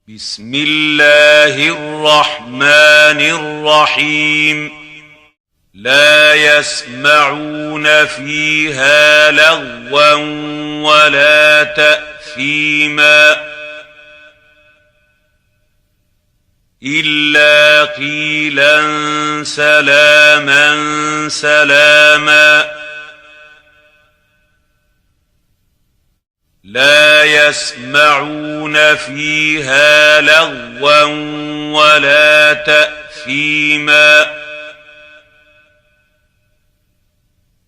بسم الله الرحمن الرحيم لا يسمعون فيها لغوا ولا تأثيما إلا قيلا سلاما سلاما لا يسمعون فيها لغوا ولا تأثيما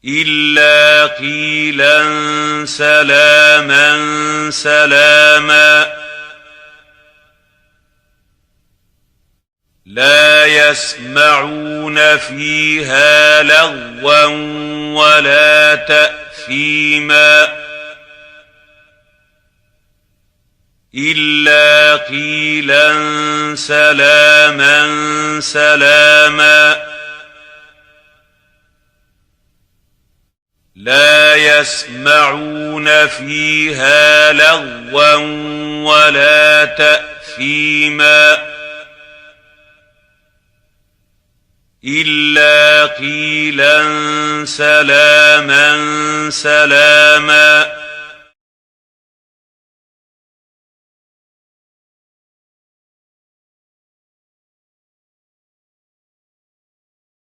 إلا قيلا سلاما سلاما لا يسمعون فيها لغوا ولا تأثيما إلا قيلا سلاما سلاما لا يسمعون فيها لغوا ولا تأثيما إلا قيلا سلاما سلاما